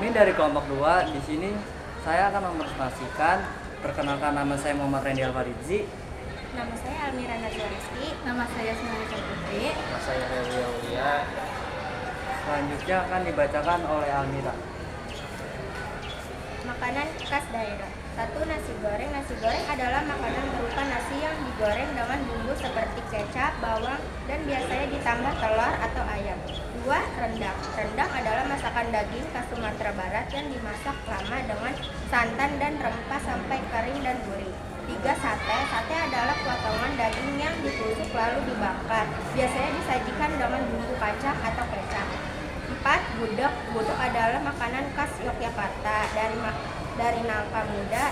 Kami dari kelompok 2 di sini saya akan mempresentasikan. Perkenalkan, nama saya Muhammad Randy Alfaridzi. Nama saya Almira Najwa Rizky. Nama saya Sunarita Putri. Nama saya Helwi Aulia. Selanjutnya akan dibacakan oleh Almira. Makanan khas daerah. 1. Nasi goreng. Nasi goreng adalah makanan berupa nasi yang digoreng dengan bumbu seperti kecap, bawang, dan biasanya ditambah telur atau ayam. 2. Rendang. Rendang adalah masakan daging khas Sumatera Barat yang dimasak lama dengan santan dan rempah sampai kering dan gurih. 3. Sate. Sate adalah potongan daging yang ditusuk lalu dibakar. Biasanya disajikan dengan bumbu kacang atau kecap. 4. Gudeg. Gudeg adalah makanan khas Yogyakarta dari nangka muda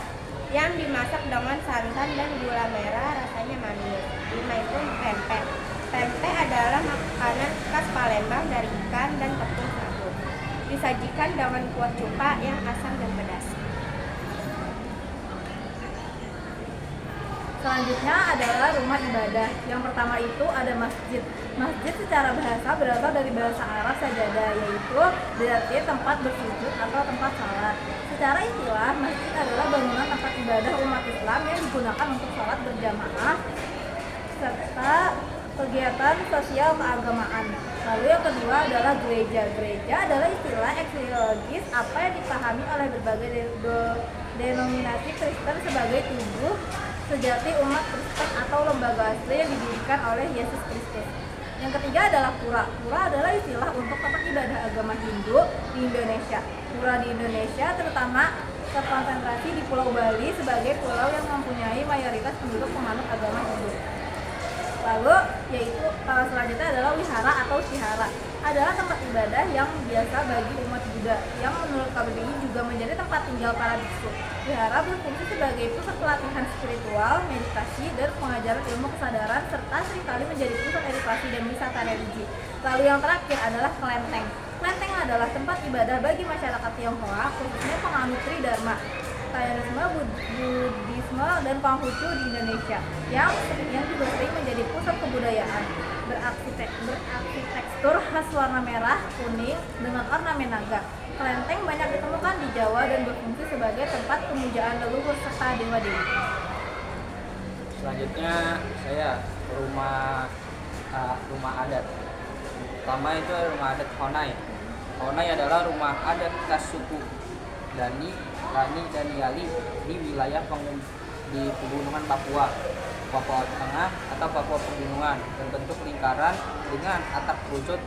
yang dimasak dengan santan dan gula merah, rasanya manis. 5. Itu pempek. Pempek adalah makanan khas Palembang dari ikan dan tepung sagu. Disajikan dengan kuah cuka yang asam dan pedas. Selanjutnya adalah rumah ibadah. Yang pertama itu ada masjid. Masjid secara bahasa berasal dari bahasa Arab sajadah, yaitu berarti tempat bersujud atau tempat salat. Secara istilah, masjid adalah bangunan tempat ibadah umat Islam yang digunakan untuk salat berjamaah serta kegiatan sosial keagamaan. Lalu yang kedua adalah gereja. Gereja adalah istilah eksiologis apa yang dipahami oleh berbagai denominasi Kristen sebagai tubuh sejati umat Kristen atau lembaga asli yang didirikan oleh Yesus Kristus. Yang ketiga adalah pura. Pura adalah istilah untuk tempat ibadah agama Hindu di Indonesia. Pura di Indonesia terutama terkonsentrasi di Pulau Bali sebagai pulau yang mempunyai mayoritas penduduk pemanut agama Hindu. Lalu yaitu selanjutnya adalah wihara atau vihara, adalah tempat ibadah yang biasa bagi umat Buddha yang menurut KBBI juga menjadi tempat tinggal para biksu. Wihara berfungsi sebagai pusat pelatihan spiritual, meditasi, dan pengajaran ilmu kesadaran serta seringkali menjadi pusat edukasi dan wisata religi. Lalu yang terakhir adalah kelenteng. Kelenteng adalah tempat ibadah bagi masyarakat Tionghoa, khususnya penganut Tridharma, Tainisme, Buddhisme, dan Konghucu di Indonesia yang juga sering menjadi pusat kebudayaan. Berarsitektur khas warna merah, kuning dengan ornamen naga. Kelenteng banyak ditemukan di Jawa dan berfungsi sebagai tempat pemujaan leluhur serta dewa-dewi. Selanjutnya saya rumah adat. Pertama itu rumah adat Honai. Honai adalah rumah adat khas suku Dani, Rani, dan Yali di wilayah di pegunungan Papua Tengah atau Papua Pegunungan, berbentuk lingkaran dengan atap kerucut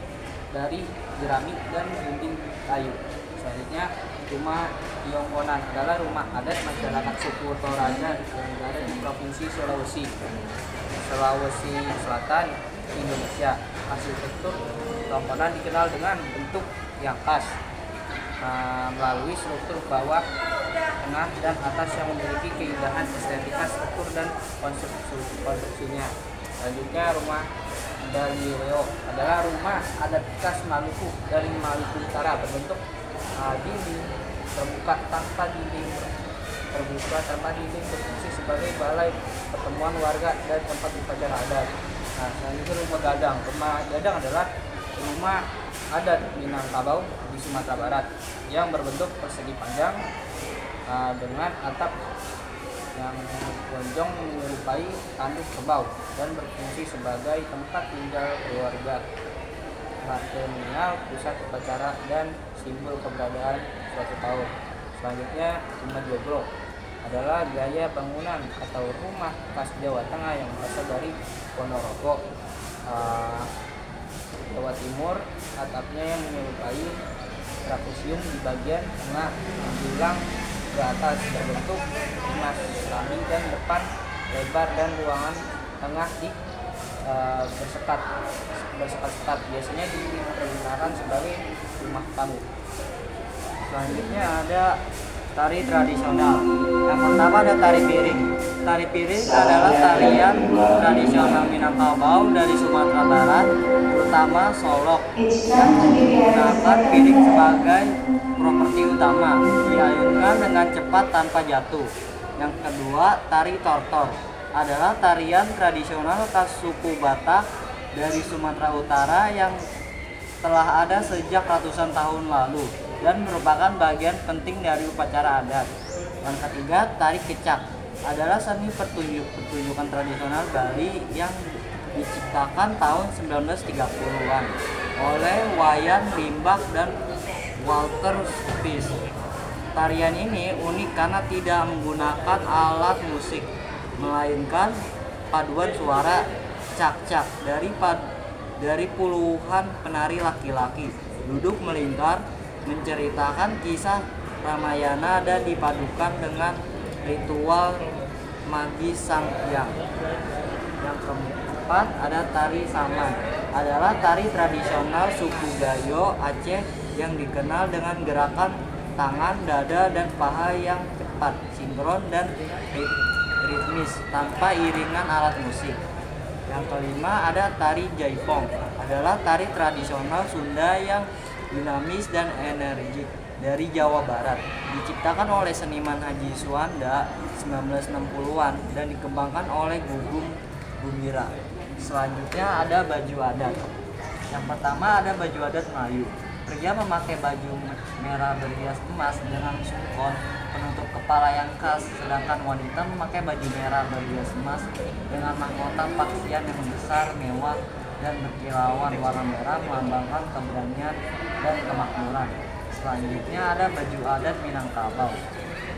dari jerami dan dinding kayu. Selanjutnya rumah Tiongkonan adalah rumah adat masyarakat suku Toraja yang berada di provinsi Sulawesi Selatan, Indonesia. Arsitektur Tiongkonan dikenal dengan bentuk yang khas melalui struktur bawah, tengah, dan atas yang memiliki keindahan estetika struktur dan konstruksinya. Selanjutnya rumah Dalireo adalah rumah adat khas Maluku dari Maluku Utara, berbentuk dinding terbuka tanpa dinding, berfungsi sebagai balai pertemuan warga dan tempat upacara adat. Nah, selanjutnya rumah Gadang. Rumah Gadang adalah rumah adat Minangkabau di Sumatera Barat yang berbentuk persegi panjang dengan atap yang lonjong menyerupai tanduk kerbau dan berfungsi sebagai tempat tinggal keluarga, seremonial, pusat upacara, dan simbol keberadaan suatu kaum. Selanjutnya rumah joglo adalah gaya bangunan atau rumah khas Jawa Tengah yang berasal dari Ponorogo, Jawa Timur. Atapnya yang menyerupai trapezium di bagian tengah menjulang ke atas, berbentuk emas rami dan depan lebar, dan ruangan tengah di bersekat-sekat, biasanya digunakan sebagai rumah tamu. Selanjutnya ada tari tradisional. Yang pertama ada tari piring. Tari piring adalah tarian tradisional Minangkabau dari Sumatera Barat, terutama Solok, yang menggunakan piring sebagai properti utama, diayunkan dengan cepat tanpa jatuh. Yang kedua, tari tortor adalah tarian tradisional khas suku Batak dari Sumatera Utara yang telah ada sejak ratusan tahun lalu. dan merupakan bagian penting dari upacara adat. Yang ketiga, tari kecak adalah seni pertunjukan tradisional Bali yang diciptakan tahun 1930-an oleh Wayan Limbach dan Walter Spies. Tarian ini unik karena tidak menggunakan alat musik, melainkan paduan suara cak-cak dari puluhan penari laki-laki duduk melingkar menceritakan kisah Ramayana dan dipadukan dengan ritual magis sang hyang. Yang keempat ada tari saman, adalah tari tradisional suku Gayo Aceh yang dikenal dengan gerakan tangan, dada, dan paha yang cepat, sinkron, dan ritmis tanpa iringan alat musik. Yang kelima ada tari jaipong, adalah tari tradisional Sunda yang dinamis dan energik dari Jawa Barat, diciptakan oleh seniman Haji Suwanda 1960-an dan dikembangkan oleh Gugum Gumbira. Selanjutnya ada baju adat. Yang pertama ada baju adat Melayu. Pria memakai baju merah berhias emas dengan sungkon penutup kepala yang khas, sedangkan wanita memakai baju merah berhias emas dengan mahkota paksian yang besar, mewah, dan berkilauan warna merah melambangkan keberanian dan kemakmuran. Selanjutnya ada baju adat Minangkabau.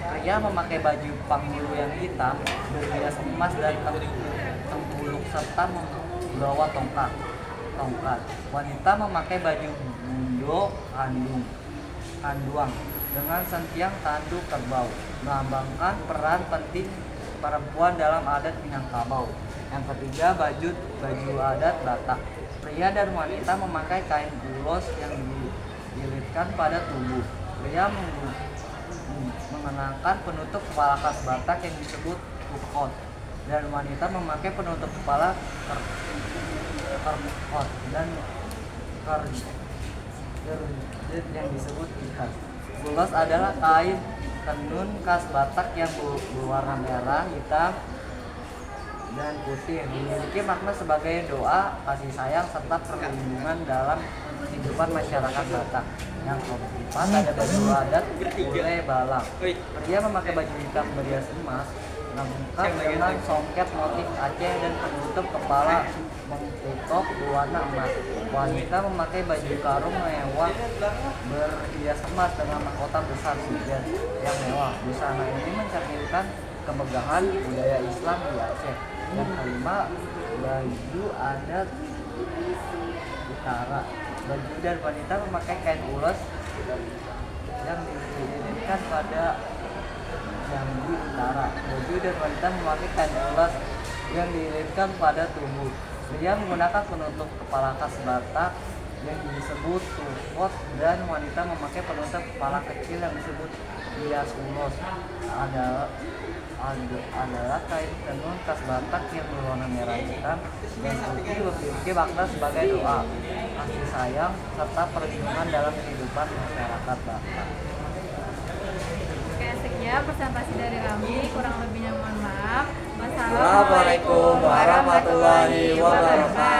Pria memakai baju panggulu yang hitam berhias emas dan tempuluk serta membawa tongkat. Wanita memakai baju bundo handuang dengan sentiang tanduk kerbau, melambangkan peran penting perempuan dalam adat Minangkabau. Yang ketiga baju adat Batak. Pria dan wanita memakai kain ulos yang dililitkan pada tubuh. Pria mengenakan penutup kepala khas Batak yang disebut ukot, dan wanita memakai penutup kepala kerkot dan kerjet yang disebut ikat. Ulos adalah kain tenun khas Batak yang berwarna merah, hitam, dan putih, memiliki makna sebagai doa, kasih sayang, serta perlindungan dalam kehidupan masyarakat Batak. Yang keempat ada baju adat Bule Balang. Pria memakai baju hitam berhias emas lengkap dengan songket motif Aceh dan penutup kepala mengkikok berwarna emas. Wanita memakai baju karung mewah berhias emas dengan mahkota besar sujet yang mewah. Busana ini mencerminkan kemegahan budaya Islam di Aceh. Yang kelima, baju adat Utara. Baju dan wanita memakai kain ulos yang dililitkan pada jambi utara. Baju dan wanita memakai kain ulos yang dililitkan pada tubuh. Pria menggunakan penutup kepala khas Batak yang disebut tukot, dan wanita memakai penutup kepala kecil yang disebut hias ulos. Adalah kain tenun khas Batak yang berwarna merah hitam dan putih, memiliki makna sebagai doa, kasih sayang, serta perlindungan dalam kehidupan masyarakat Batak. Oke, sekian presentasi dari kami, kurang lebihnya mohon maaf. Wassalamualaikum warahmatullahi wabarakatuh.